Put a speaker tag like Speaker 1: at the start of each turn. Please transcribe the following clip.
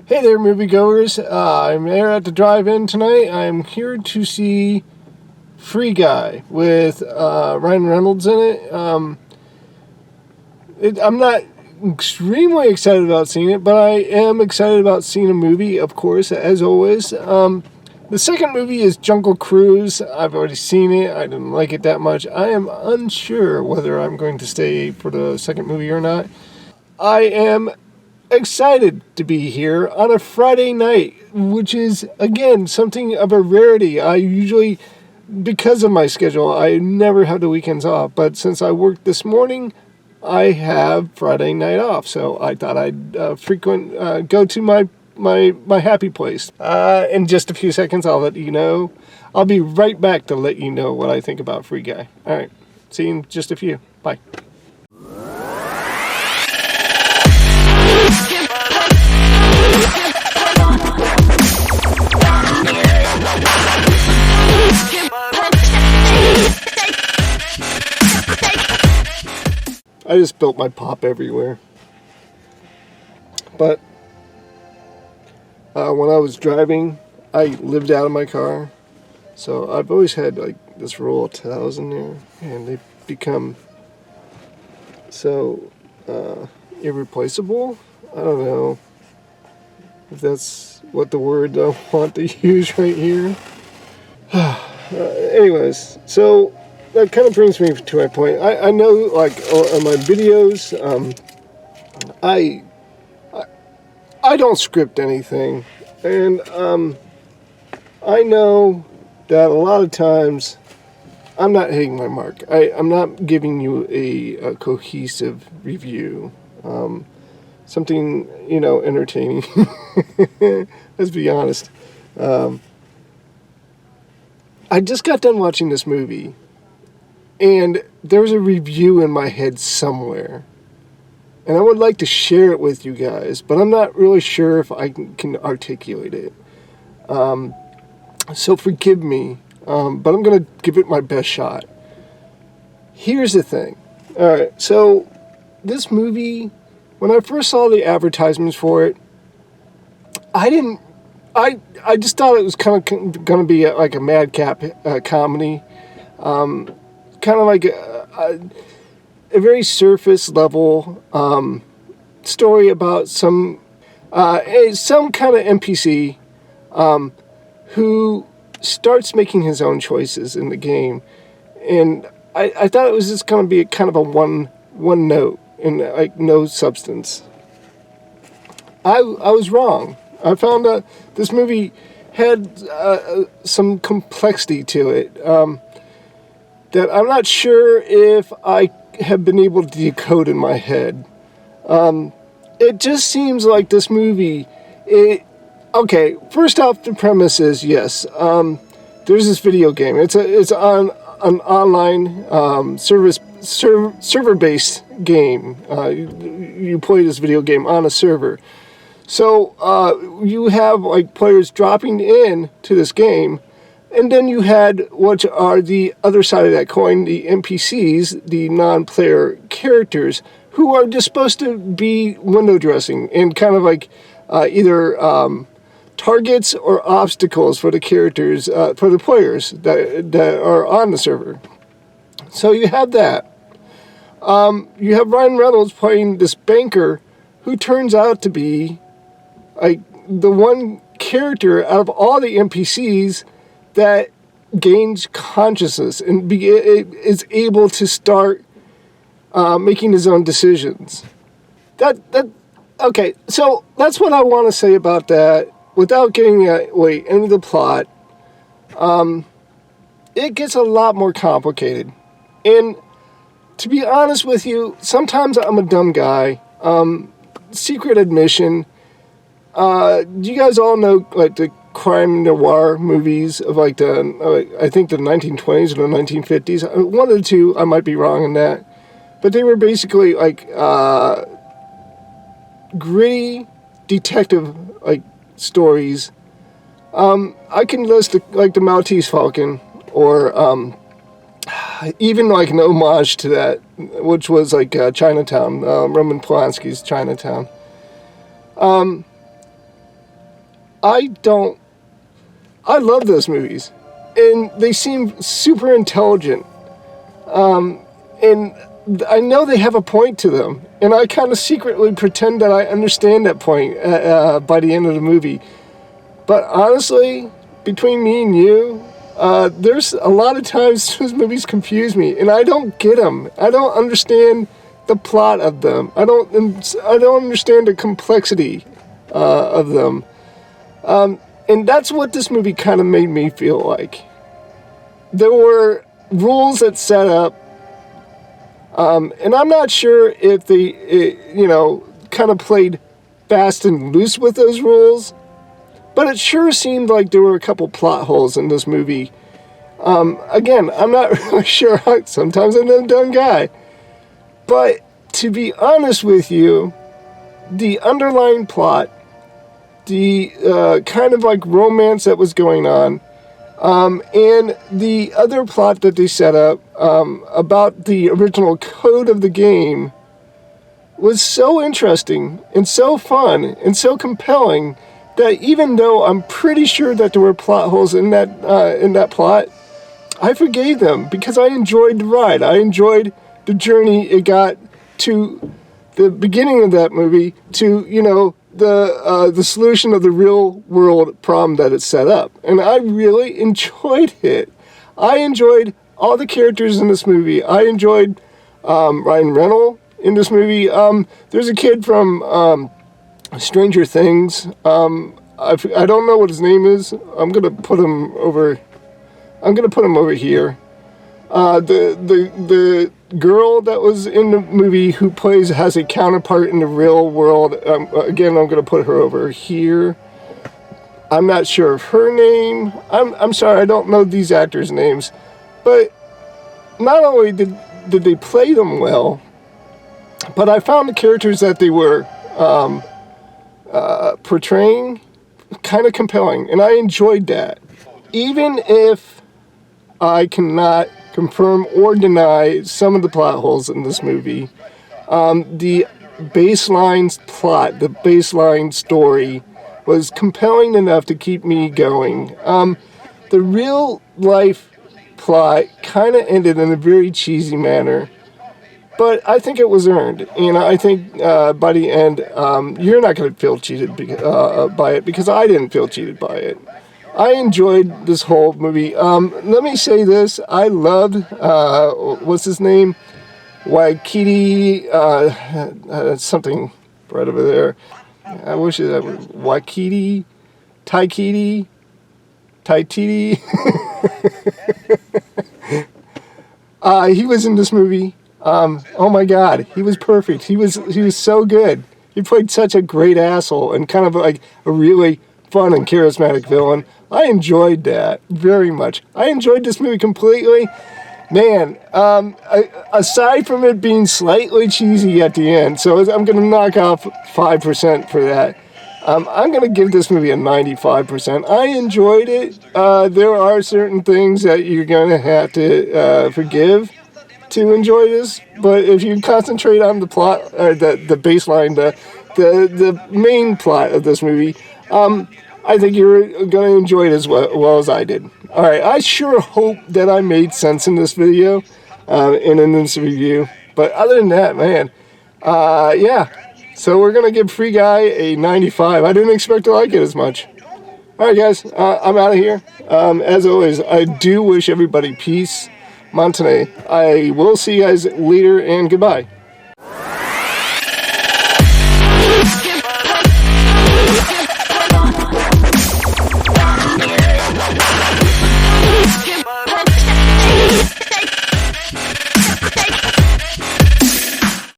Speaker 1: Hey there, moviegoers. I'm here at the drive-in tonight. I'm here to see Free Guy with Ryan Reynolds in it. I'm not extremely excited about seeing it, but I am excited about seeing a movie, of course, as always. The second movie is Jungle Cruise. I've already seen it. I didn't like it that much. I am unsure whether I'm going to stay for the second movie or not. I am excited to be here on a Friday night, which is, again, something of a rarity. I usually, because of my schedule, I never have the weekends off. But since I worked this morning, I have Friday night off. So I thought I'd go to my happy place. In just a few seconds, I'll let you know. I'll be right back to let you know what I think about Free Guy. All right. See you in just a few. Bye. I just spilt my pop everywhere. But when I was driving, I lived out of my car. So I've always had like this roll of towels in there, and they become so irreplaceable. I don't know if that's what the word I want to use right here. Anyways, so that kind of brings me to my point. I know, like, on my videos, I don't script anything, and I know that a lot of times I'm not hitting my mark. I'm not giving you a cohesive review, something, entertaining. Let's be honest. I just got done watching this movie, and there's a review in my head somewhere. And I would like to share it with you guys, but I'm not really sure if I can articulate it. So forgive me, but I'm going to give it my best shot. Here's the thing. Alright, so this movie, when I first saw the advertisements for it, I just thought it was kind of going to be like a madcap comedy. Kind of like a very surface level story about some kind of NPC who starts making his own choices in the game, and I thought it was just going to be kind of a one note and like no substance. I was wrong. I found that this movie had some complexity to it that I'm not sure if I have been able to decode in my head. It just seems like this movie... Okay, first off, the premise is, yes, there's this video game. It's on an online server-based game. You play this video game on a server. So you have like players dropping in to this game, and then you had what are the other side of that coin, the NPCs, the non-player characters, who are just supposed to be window dressing and kind of like either targets or obstacles for the characters, for the players that are on the server. So you have that. You have Ryan Reynolds playing this banker who turns out to be like the one character out of all the NPCs that gains consciousness and is able to start making his own decisions. Okay, so that's what I want to say about that without getting into the plot. It gets a lot more complicated. And to be honest with you, sometimes I'm a dumb guy. Secret admission. You guys all know like the crime noir movies of like I think the 1920s or the 1950s. One of the two, I might be wrong on that. But they were basically like gritty detective like stories. I can list the Maltese Falcon, or even like an homage to that, which was like Chinatown, Roman Polanski's Chinatown. I love those movies, and they seem super intelligent, and I know they have a point to them, and I kind of secretly pretend that I understand that point by the end of the movie. But honestly, between me and you, there's a lot of times those movies confuse me, and I don't get them. I don't understand the plot of them. I don't understand the complexity of them. And that's what this movie kind of made me feel like. There were rules that set up, and I'm not sure if they, kind of played fast and loose with those rules, but it sure seemed like there were a couple plot holes in this movie. Again, I'm not really sure. Sometimes I'm a dumb guy. But to be honest with you, the underlying plot, the kind of like romance that was going on, and the other plot that they set up about the original code of the game was so interesting and so fun and so compelling that even though I'm pretty sure that there were plot holes in that plot, I forgave them because I enjoyed the ride. I enjoyed the journey it got to the beginning of that movie to, the solution of the real world problem that it set up. And I really enjoyed it. I enjoyed all the characters in this movie. I enjoyed Ryan Reynolds in this movie. There's a kid from Stranger Things. I don't know what his name is. I'm gonna put him over here. The girl that was in the movie who has a counterpart in the real world. Again, I'm gonna put her over here. I'm not sure of her name. I'm sorry, I don't know these actors' names. But not only did they play them well, but I found the characters that they were portraying kind of compelling, and I enjoyed that. Even if I cannot confirm or deny some of the plot holes in this movie, the baseline plot, the baseline story was compelling enough to keep me going. The real life plot kind of ended in a very cheesy manner, but I think it was earned, and I think by the end, you're not going to feel cheated by it, because I didn't feel cheated by it. I enjoyed this whole movie. Let me say this. I loved, what's his name? Waikiki, something right over there. I wish it was Waikiki, Taititi. He was in this movie. Oh my God, he was perfect. He was so good. He played such a great asshole and kind of like a really fun and charismatic villain. I enjoyed that very much. I enjoyed this movie completely. Man, aside from it being slightly cheesy at the end, so I'm going to knock off 5% for that. I'm going to give this movie a 95%. I enjoyed it. There are certain things that you're going to have to forgive to enjoy this, but if you concentrate on the plot, or the baseline, the main plot of this movie, I think you're going to enjoy it as well as I did. All right, I sure hope that I made sense in this video, and in this review. But other than that, man, yeah. So we're going to give Free Guy a 95. I didn't expect to like it as much. All right, guys, I'm out of here. As always, I do wish everybody peace. Montane. I will see you guys later, and goodbye.